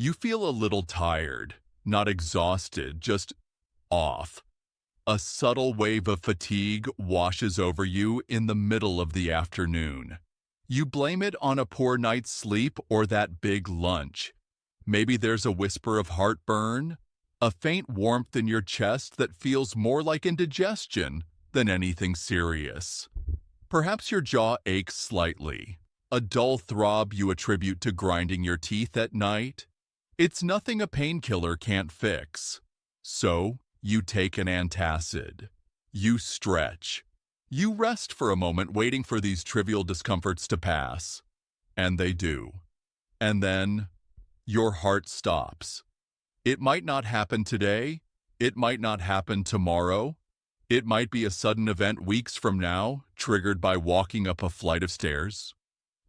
You feel a little tired, not exhausted, just off. A subtle wave of fatigue washes over you in the middle of the afternoon. You blame it on a poor night's sleep or that big lunch. Maybe there's a whisper of heartburn, a faint warmth in your chest that feels more like indigestion than anything serious. Perhaps your jaw aches slightly, a dull throb you attribute to grinding your teeth at night. It's nothing a painkiller can't fix. So, you take an antacid. You stretch. You rest for a moment waiting for these trivial discomforts to pass. And they do. And then, your heart stops. It might not happen today. It might not happen tomorrow. It might be a sudden event weeks from now, triggered by walking up a flight of stairs.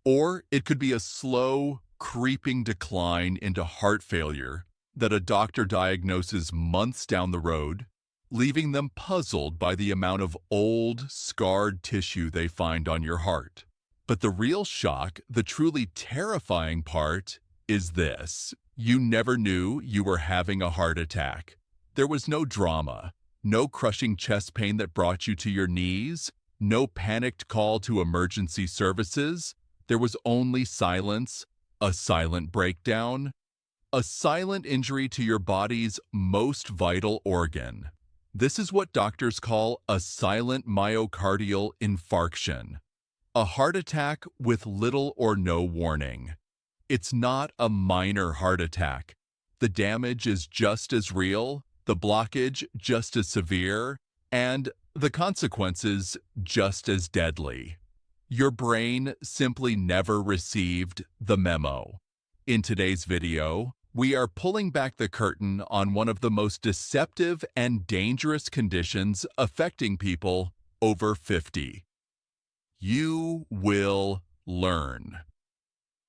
Or it could be a slow, creeping decline into heart failure that a doctor diagnoses months down the road, leaving them puzzled by the amount of old, scarred tissue they find on your heart. But the real shock, the truly terrifying part, is this. You never knew you were having a heart attack. There was no drama, no crushing chest pain that brought you to your knees, no panicked call to emergency services. There was only silence, a silent breakdown, a silent injury to your body's most vital organ. This is what doctors call a silent myocardial infarction, a heart attack with little or no warning. It's not a minor heart attack. The damage is just as real, the blockage just as severe, and the consequences just as deadly. Your brain simply never received the memo. In today's video, we are pulling back the curtain on one of the most deceptive and dangerous conditions affecting people over 50. You will learn.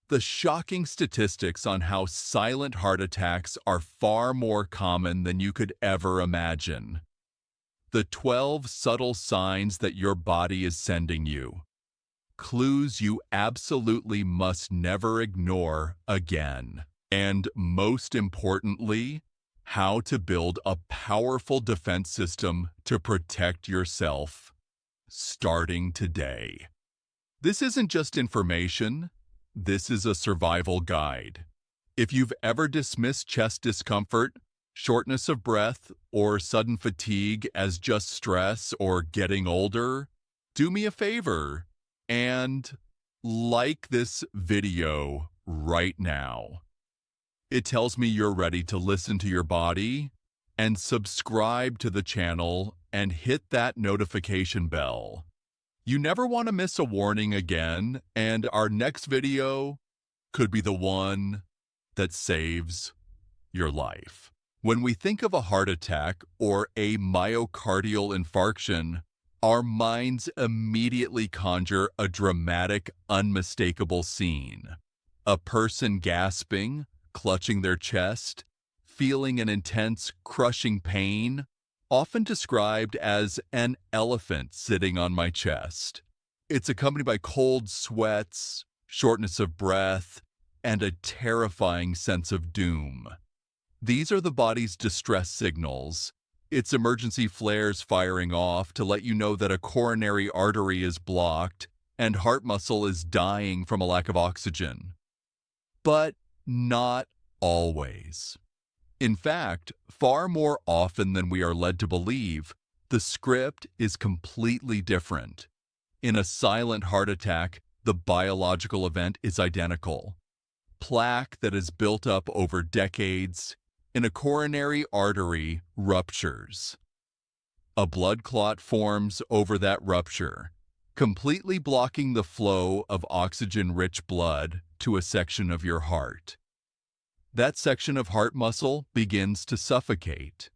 The shocking statistics on how silent heart attacks are far more common than you could ever imagine. The 12 subtle signs that your body is sending you. Clues you absolutely must never ignore again. And most importantly, how to build a powerful defense system to protect yourself, starting today. This isn't just information. This is a survival guide. If you've ever dismissed chest discomfort, shortness of breath, or sudden fatigue as just stress or getting older, do me a favor and like this video right now. It tells me you're ready to listen to your body, and subscribe to the channel and hit that notification bell. You never want to miss a warning again, and our next video could be the one that saves your life. When we think of a heart attack or a myocardial infarction, our minds immediately conjure a dramatic, unmistakable scene. A person gasping, clutching their chest, feeling an intense, crushing pain, often described as an elephant sitting on my chest. It's accompanied by cold sweats, shortness of breath, and a terrifying sense of doom. These are the body's distress signals, its emergency flares firing off to let you know that a coronary artery is blocked and heart muscle is dying from a lack of oxygen. But not always. In fact, far more often than we are led to believe, the script is completely different. In a silent heart attack, the biological event is identical. Plaque that is built up over decades in a coronary artery ruptures. A blood clot forms over that rupture, completely blocking the flow of oxygen-rich blood to a section of your heart. That section of heart muscle begins to suffocate.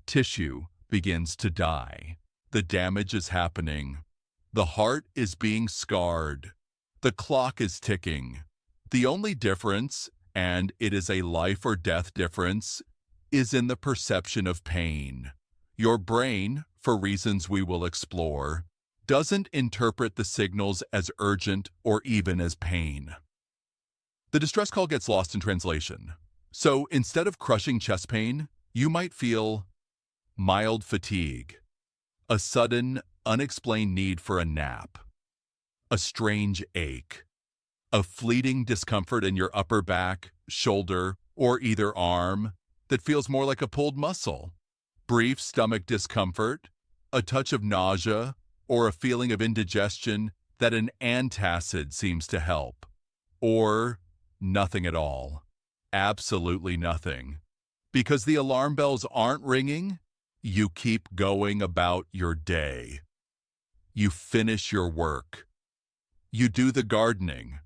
Tissue begins to die. The damage is happening. The heart is being scarred. The clock is ticking. The only difference, and it is a life or death difference, is in the perception of pain. Your brain, for reasons we will explore, doesn't interpret the signals as urgent or even as pain. The distress call gets lost in translation. So instead of crushing chest pain, you might feel mild fatigue, a sudden, unexplained need for a nap, a strange ache, a fleeting discomfort in your upper back, shoulder, or either arm that feels more like a pulled muscle, brief stomach discomfort, a touch of nausea, or a feeling of indigestion that an antacid seems to help, or nothing at all. Absolutely nothing. Because the alarm bells aren't ringing, you keep going about your day. You finish your work. You do the gardening.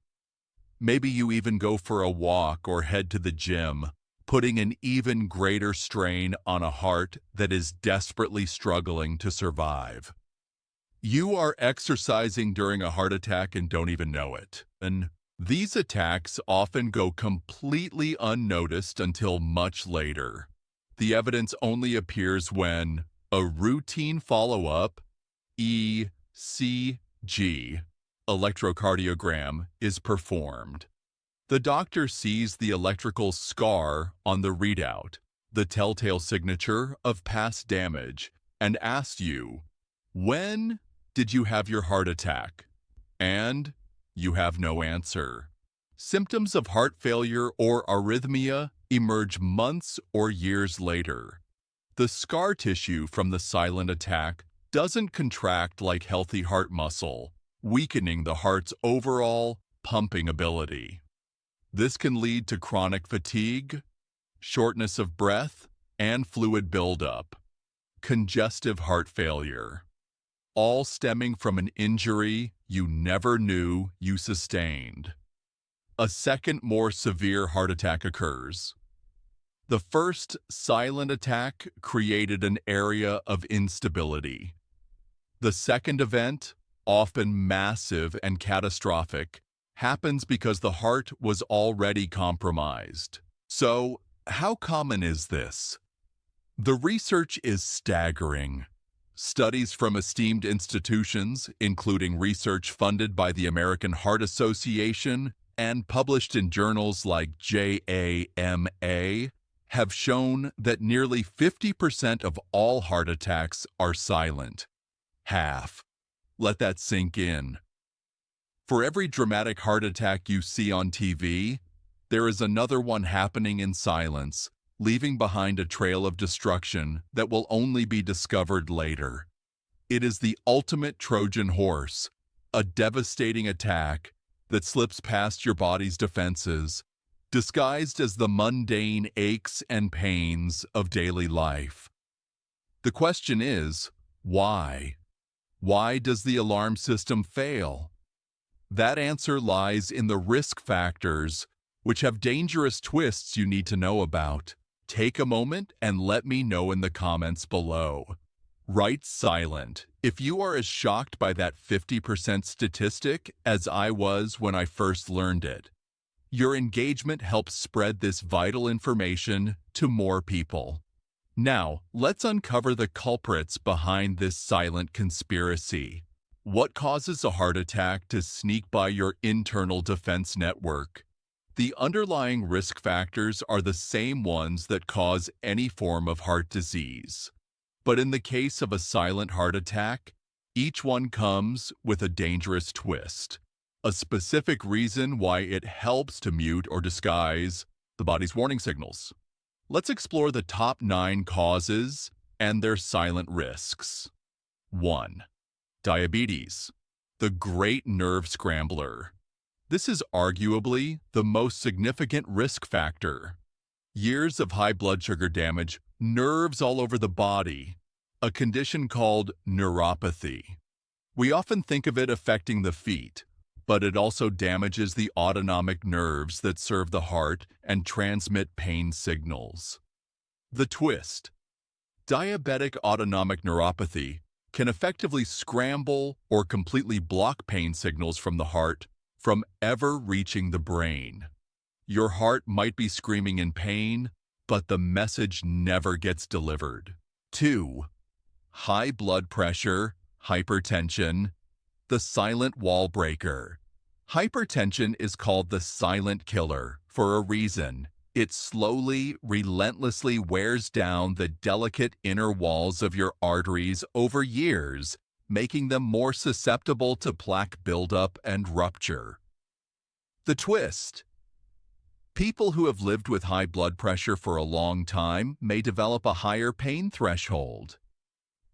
Maybe you even go for a walk or head to the gym, putting an even greater strain on a heart that is desperately struggling to survive. You are exercising during a heart attack and don't even know it. And these attacks often go completely unnoticed until much later. The evidence only appears when a routine follow-up, ECG, electrocardiogram, is performed. The doctor sees the electrical scar on the readout, the telltale signature of past damage, and asks you, when did you have your heart attack? And you have no answer. Symptoms of heart failure or arrhythmia emerge months or years later. The scar tissue from the silent attack doesn't contract like healthy heart muscle, weakening the heart's overall pumping ability. This can lead to chronic fatigue, shortness of breath, and fluid buildup, congestive heart failure, all stemming from an injury you never knew you sustained. A second, more severe heart attack occurs. The first silent attack created an area of instability. The second event, often massive and catastrophic, happens because the heart was already compromised. So, how common is this? The research is staggering. Studies from esteemed institutions, including research funded by the American Heart Association and published in journals like JAMA, have shown that nearly 50% of all heart attacks are silent. Half. Let that sink in. For every dramatic heart attack you see on TV, there is another one happening in silence, leaving behind a trail of destruction that will only be discovered later. It is the ultimate Trojan horse, a devastating attack that slips past your body's defenses, disguised as the mundane aches and pains of daily life. The question is, why? Why does the alarm system fail? That answer lies in the risk factors, which have dangerous twists you need to know about. Take a moment and let me know in the comments below. Write silent if you are as shocked by that 50% statistic as I was when I first learned it. Your engagement helps spread this vital information to more people. Now, let's uncover the culprits behind this silent conspiracy. What causes a heart attack to sneak by your internal defense network? The underlying risk factors are the same ones that cause any form of heart disease. But in the case of a silent heart attack, each one comes with a dangerous twist, a specific reason why it helps to mute or disguise the body's warning signals. Let's explore the top 9 causes and their silent risks. 1. Diabetes, the great nerve scrambler. This is arguably the most significant risk factor. Years of high blood sugar damage nerves all over the body, a condition called neuropathy. We often think of it affecting the feet, but it also damages the autonomic nerves that serve the heart and transmit pain signals. The twist: diabetic autonomic neuropathy can effectively scramble or completely block pain signals from the heart from ever reaching the brain. Your heart might be screaming in pain, but the message never gets delivered. 2. High blood pressure, hypertension, the silent wall breaker. Hypertension is called the silent killer for a reason. It slowly, relentlessly wears down the delicate inner walls of your arteries over years, making them more susceptible to plaque buildup and rupture. The twist. People who have lived with high blood pressure for a long time may develop a higher pain threshold.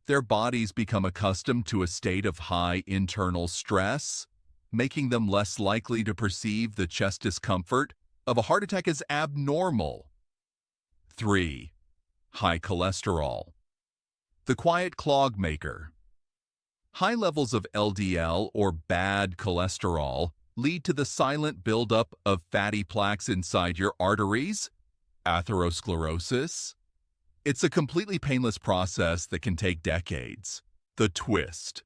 Their bodies become accustomed to a state of high internal stress, making them less likely to perceive the chest discomfort of a heart attack as abnormal. 3. High cholesterol. The quiet clog maker. High levels of LDL, or bad cholesterol, lead to the silent buildup of fatty plaques inside your arteries, atherosclerosis. It's a completely painless process that can take decades. The twist.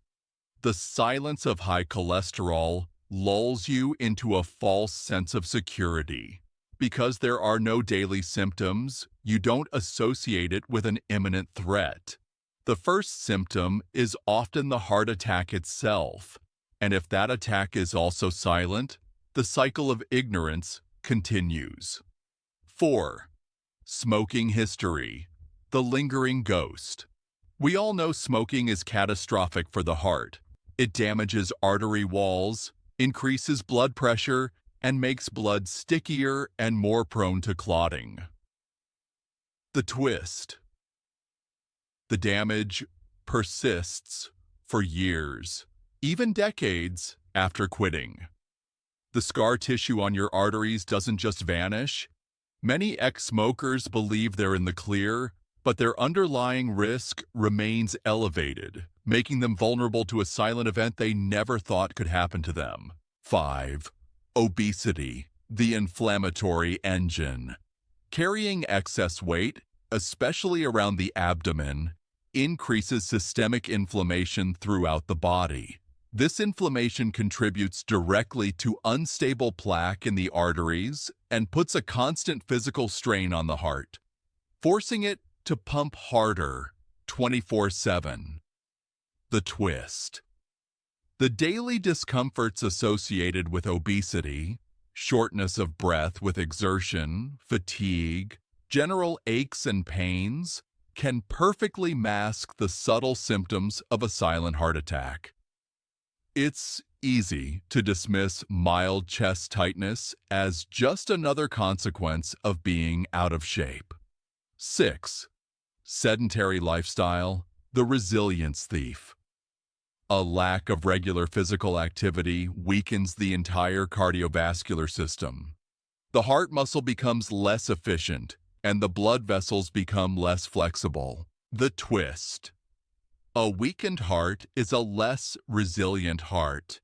The silence of high cholesterol lulls you into a false sense of security. Because there are no daily symptoms, you don't associate it with an imminent threat. The first symptom is often the heart attack itself, and if that attack is also silent, the cycle of ignorance continues. 4. Smoking history. The lingering ghost. We all know smoking is catastrophic for the heart. It damages artery walls, increases blood pressure, and makes blood stickier and more prone to clotting. The twist. The damage persists for years, even decades after quitting. The scar tissue on your arteries doesn't just vanish. Many ex-smokers believe they're in the clear, but their underlying risk remains elevated, making them vulnerable to a silent event they never thought could happen to them. 5. Obesity, the inflammatory engine. Carrying excess weight, especially around the abdomen, increases systemic inflammation throughout the body. This inflammation contributes directly to unstable plaque in the arteries and puts a constant physical strain on the heart, forcing it to pump harder 24/7. The twist. The daily discomforts associated with obesity, shortness of breath with exertion, fatigue, general aches and pains, can perfectly mask the subtle symptoms of a silent heart attack. It's easy to dismiss mild chest tightness as just another consequence of being out of shape. 6. Sedentary lifestyle, the resilience thief. A lack of regular physical activity weakens the entire cardiovascular system. The heart muscle becomes less efficient, and the blood vessels become less flexible. The twist. A weakened heart is a less resilient heart.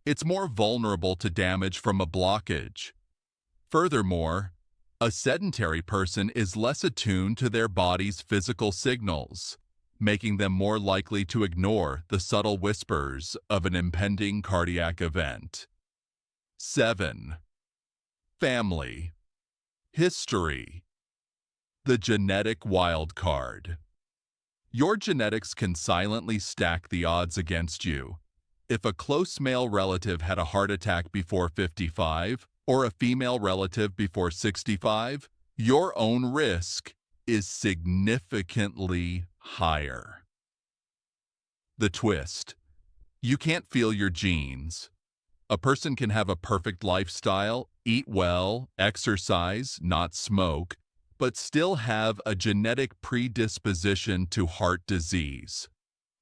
It's more vulnerable to damage from a blockage. Furthermore, a sedentary person is less attuned to their body's physical signals, making them more likely to ignore the subtle whispers of an impending cardiac event. 7. Family. History. The genetic wild card. Your genetics can silently stack the odds against you. If a close male relative had a heart attack before 55 or a female relative before 65, your own risk is significantly higher. The twist. You can't feel your genes. A person can have a perfect lifestyle, eat well, exercise, not smoke, but still have a genetic predisposition to heart disease.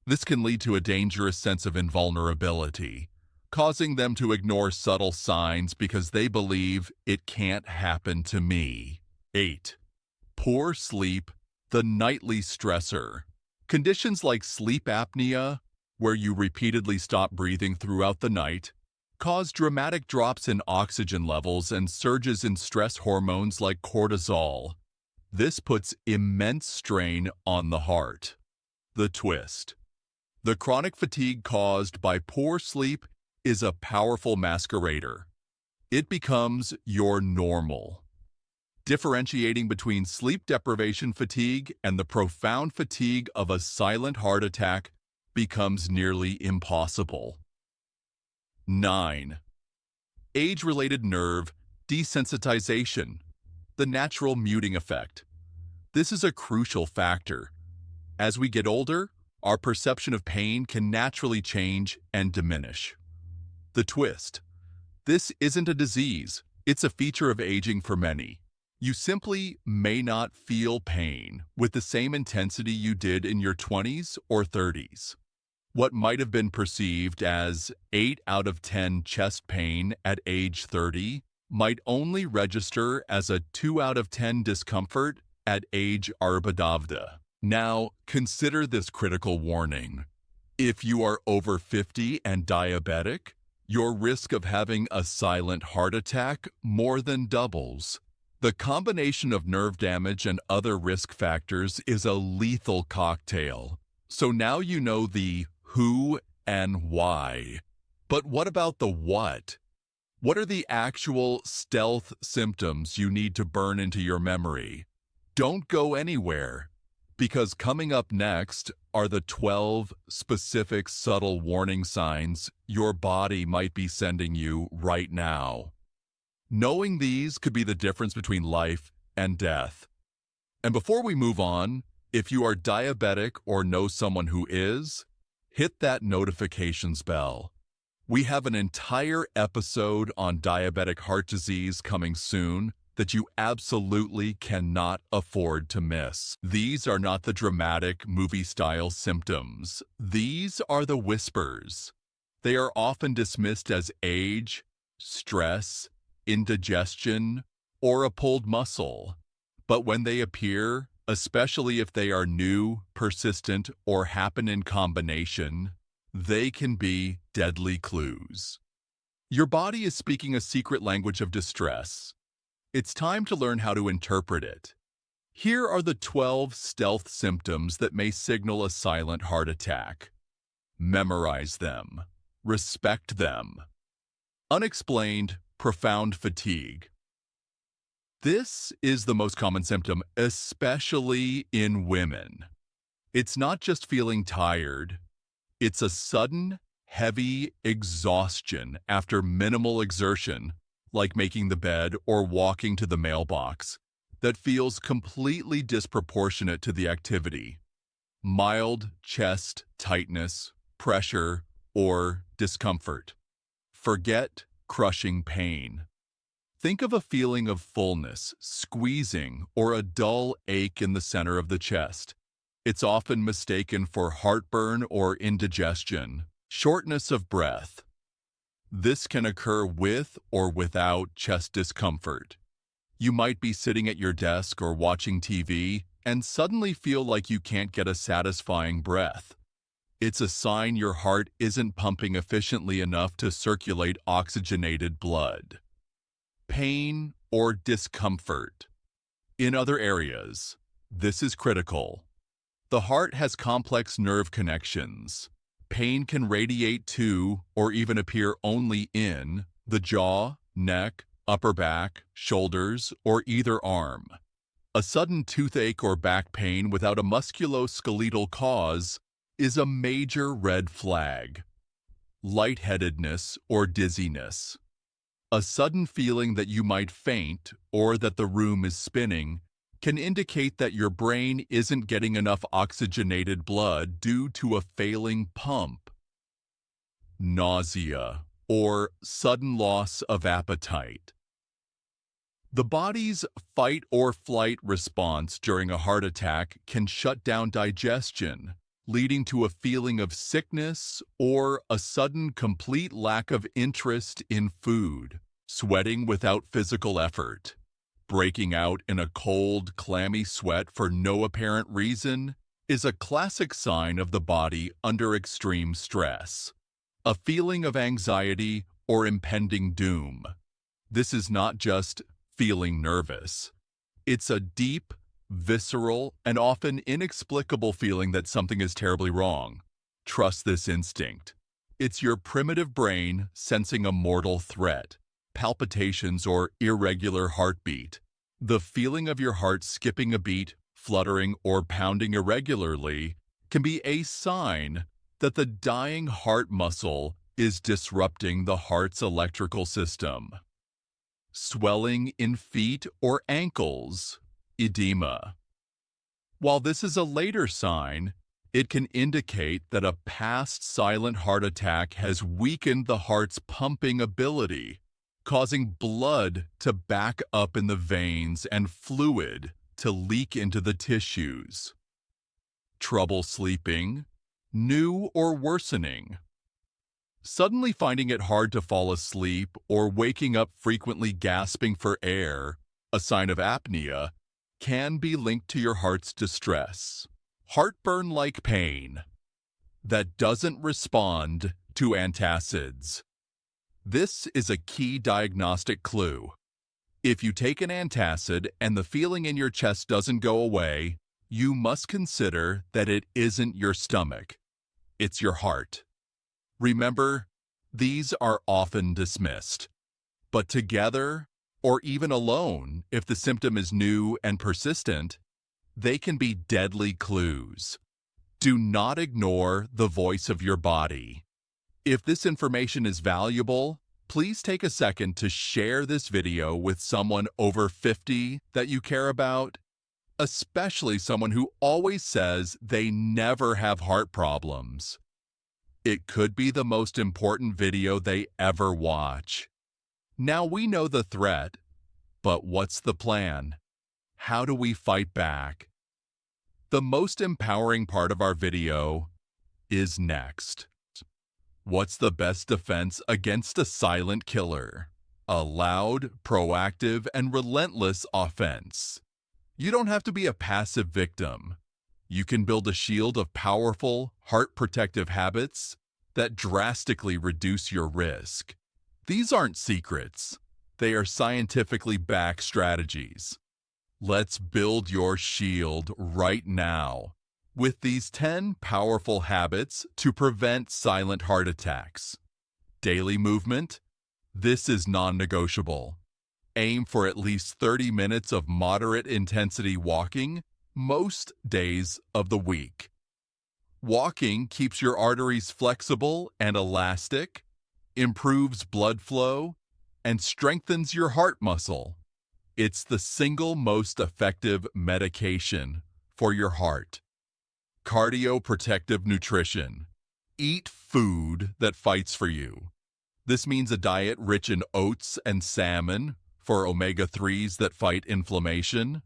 This can lead to a dangerous sense of invulnerability, causing them to ignore subtle signs because they believe it can't happen to me. 8. Poor sleep, the nightly stressor. Conditions like sleep apnea, where you repeatedly stop breathing throughout the night, cause dramatic drops in oxygen levels and surges in stress hormones like cortisol. This puts immense strain on the heart. The twist. The chronic fatigue caused by poor sleep is a powerful masquerader. It becomes your normal. Differentiating between sleep deprivation fatigue and the profound fatigue of a silent heart attack becomes nearly impossible. 9. Age-related nerve desensitization. the natural muting effect. This is a crucial factor. As we get older, our perception of pain can naturally change and diminish. The twist. This isn't a disease, it's a feature of aging for many. You simply may not feel pain with the same intensity you did in your 20s or 30s. What might have been perceived as 8 out of 10 chest pain at age 30 might only register as a 2 out of 10 discomfort at age arbidavda. Now, consider this critical warning. If you are over 50 and diabetic, your risk of having a silent heart attack more than doubles. The combination of nerve damage and other risk factors is a lethal cocktail. So now you know the who and why. But what about the what? What are the actual stealth symptoms you need to burn into your memory? Don't go anywhere, because coming up next are the 12 specific subtle warning signs your body might be sending you right now. Knowing these could be the difference between life and death. And before we move on, if you are diabetic or know someone who is, hit that notifications bell. We have an entire episode on diabetic heart disease coming soon that you absolutely cannot afford to miss. These are not the dramatic movie-style symptoms. These are the whispers. They are often dismissed as age, stress, indigestion, or a pulled muscle. But when they appear, especially if they are new, persistent, or happen in combination, they can be deadly clues. Your body is speaking a secret language of distress. It's time to learn how to interpret it. Here are the 12 stealth symptoms that may signal a silent heart attack. Memorize them. Respect them. Unexplained, profound fatigue. This is the most common symptom, especially in women. It's not just feeling tired. It's a sudden, heavy exhaustion after minimal exertion, like making the bed or walking to the mailbox, that feels completely disproportionate to the activity. Mild chest tightness, pressure, or discomfort. Forget crushing pain. Think of a feeling of fullness, squeezing, or a dull ache in the center of the chest. It's often mistaken for heartburn or indigestion. Shortness of breath. This can occur with or without chest discomfort. You might be sitting at your desk or watching TV and suddenly feel like you can't get a satisfying breath. It's a sign your heart isn't pumping efficiently enough to circulate oxygenated blood. Pain or discomfort. In other areas, this is critical. The heart has complex nerve connections. Pain can radiate to, or even appear only in, the jaw, neck, upper back, shoulders, or either arm. A sudden toothache or back pain without a musculoskeletal cause is a major red flag. Lightheadedness or dizziness. A sudden feeling that you might faint or that the room is spinning can indicate that your brain isn't getting enough oxygenated blood due to a failing pump. Nausea or sudden loss of appetite. The body's fight or flight response during a heart attack can shut down digestion, leading to a feeling of sickness or a sudden complete lack of interest in food. Sweating without physical effort. Breaking out in a cold, clammy sweat for no apparent reason is a classic sign of the body under extreme stress. A feeling of anxiety or impending doom. This is not just feeling nervous. It's a deep, visceral, and often inexplicable feeling that something is terribly wrong. Trust this instinct. It's your primitive brain sensing a mortal threat. Palpitations or irregular heartbeat. The feeling of your heart skipping a beat, fluttering, or pounding irregularly can be a sign that the dying heart muscle is disrupting the heart's electrical system. swelling in feet or ankles, edema. While this is a later sign, it can indicate that a past silent heart attack has weakened the heart's pumping ability, causing blood to back up in the veins and fluid to leak into the tissues. Trouble sleeping, new or worsening. Suddenly finding it hard to fall asleep or waking up frequently gasping for air, a sign of apnea, can be linked to your heart's distress. Heartburn-like pain that doesn't respond to antacids. This is a key diagnostic clue. If you take an antacid and the feeling in your chest doesn't go away, you must consider that it isn't your stomach. It's your heart. Remember, these are often dismissed. But together, or even alone, if the symptom is new and persistent, they can be deadly clues. Do not ignore the voice of your body. If this information is valuable, please take a second to share this video with someone over 50 that you care about, especially someone who always says they never have heart problems. It could be the most important video they ever watch. Now we know the threat, but what's the plan? How do we fight back? The most empowering part of our video is next. What's the best defense against a silent killer? A loud, proactive, and relentless offense. You don't have to be a passive victim. You can build a shield of powerful, heart-protective habits that drastically reduce your risk. These aren't secrets. They are scientifically backed strategies. Let's build your shield right now with these 10 powerful habits to prevent silent heart attacks. Daily movement. This is non-negotiable. Aim for at least 30 minutes of moderate intensity walking most days of the week. Walking keeps your arteries flexible and elastic, improves blood flow, and strengthens your heart muscle. It's the single most effective medication for your heart. Cardioprotective nutrition. Eat food that fights for you. This means a diet rich in oats and salmon for omega-3s that fight inflammation,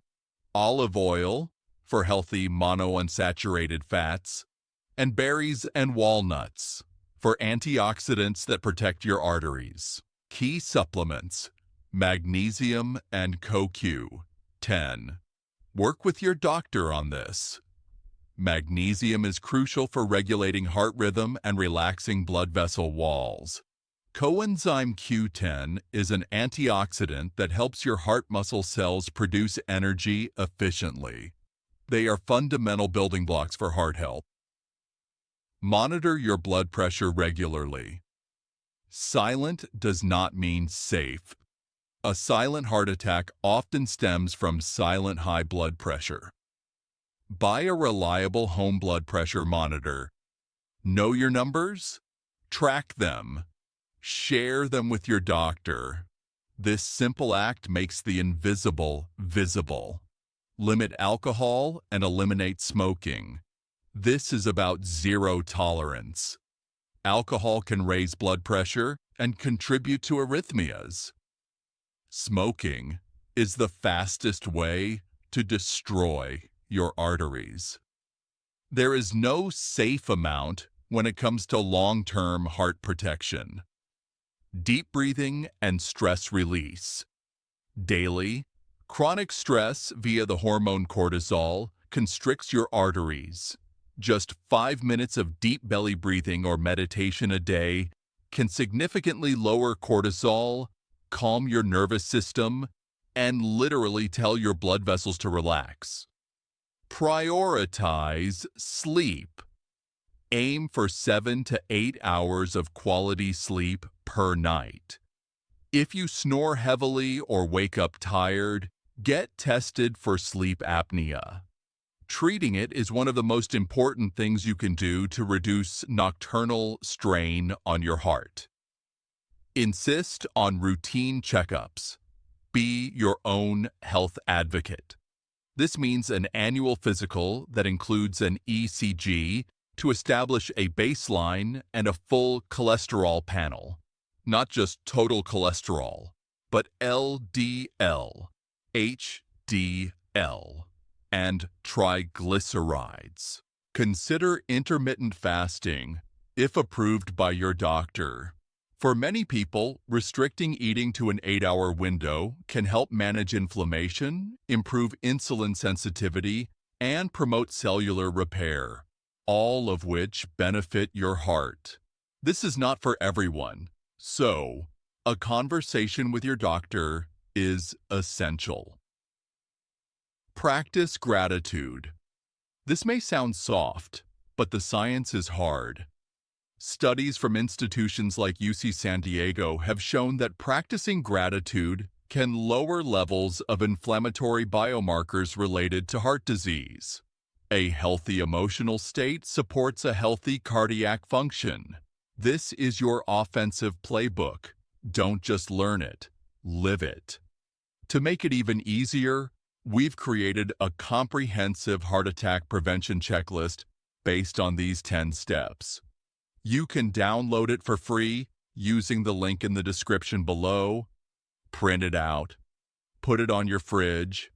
olive oil for healthy monounsaturated fats, and berries and walnuts for antioxidants that protect your arteries. Key supplements: magnesium and CoQ10. Work with your doctor on this. Magnesium is crucial for regulating heart rhythm and relaxing blood vessel walls. Coenzyme Q10 is an antioxidant that helps your heart muscle cells produce energy efficiently. They are fundamental building blocks for heart health. Monitor your blood pressure regularly. Silent does not mean safe. A silent heart attack often stems from silent high blood pressure. Buy a reliable home blood pressure monitor. Know your numbers? Track them. Share them with your doctor. This simple act makes the invisible visible. Limit alcohol and eliminate smoking. This is about zero tolerance. Alcohol can raise blood pressure and contribute to arrhythmias. Smoking is the fastest way to destroy your arteries. There is no safe amount when it comes to long-term heart protection. Deep breathing and stress release. Daily, chronic stress via the hormone cortisol constricts your arteries. Just 5 minutes of deep belly breathing or meditation a day can significantly lower cortisol, calm your nervous system, and literally tell your blood vessels to relax. Prioritize sleep. Aim for 7 to 8 hours of quality sleep per night. If you snore heavily or wake up tired, get tested for sleep apnea. Treating it is one of the most important things you can do to reduce nocturnal strain on your heart. Insist on routine checkups. Be your own health advocate. This means an annual physical that includes an ECG to establish a baseline and a full cholesterol panel. Not just total cholesterol, but LDL, HDL, and triglycerides. Consider intermittent fasting if approved by your doctor. For many people, restricting eating to an 8-hour window can help manage inflammation, improve insulin sensitivity, and promote cellular repair, all of which benefit your heart. This is not for everyone, so a conversation with your doctor is essential. Practice gratitude. This may sound soft, but the science is hard. Studies from institutions like UC San Diego have shown that practicing gratitude can lower levels of inflammatory biomarkers related to heart disease. A healthy emotional state supports a healthy cardiac function. This is your offensive playbook. Don't just learn it, live it. To make it even easier, we've created a comprehensive heart attack prevention checklist based on these 10 steps. You can download it for free using the link in the description below, print it out, put it on your fridge,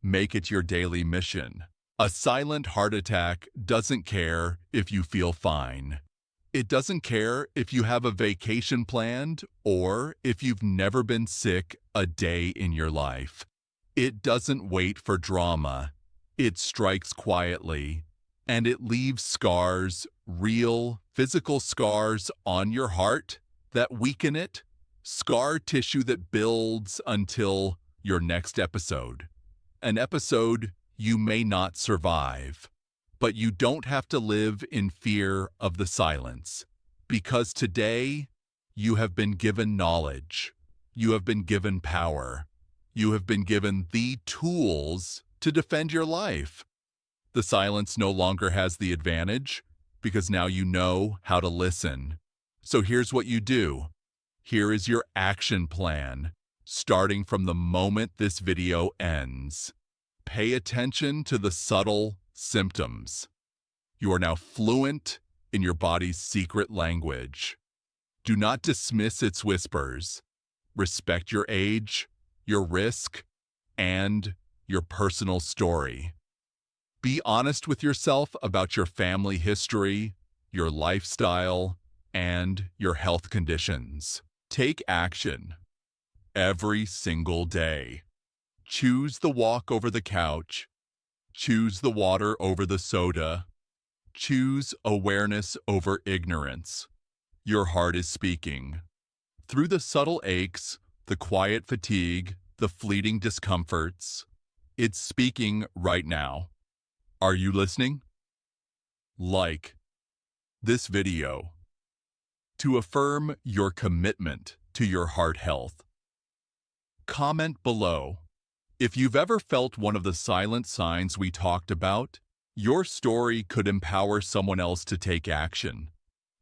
make it your daily mission. A silent heart attack doesn't care if you feel fine. It doesn't care if you have a vacation planned or if you've never been sick a day in your life. It doesn't wait for drama. It strikes quietly, and it leaves scars, real physical scars on your heart that weaken it, scar tissue that builds until your next episode. An episode you may not survive. But you don't have to live in fear of the silence, because today you have been given knowledge, you have been given power, you have been given the tools to defend your life. The silence no longer has the advantage because now you know how to listen. So here's what you do. Here is your action plan, starting from the moment this video ends. Pay attention to the subtle symptoms. You are now fluent in your body's secret language. Do not dismiss its whispers. Respect your age, your risk, and your personal story. Be honest with yourself about your family history, your lifestyle, and your health conditions. Take action every single day. Choose the walk over the couch. Choose the water over the soda. Choose awareness over ignorance. Your heart is speaking. Through the subtle aches, the quiet fatigue, the fleeting discomforts, it's speaking right now. Are you listening? Like this video to affirm your commitment to your heart health. Comment below. If you've ever felt one of the silent signs we talked about, your story could empower someone else to take action.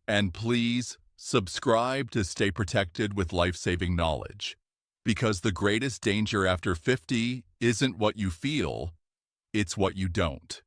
And please subscribe to stay protected with life-saving knowledge, because the greatest danger after 50 isn't what you feel, it's what you don't.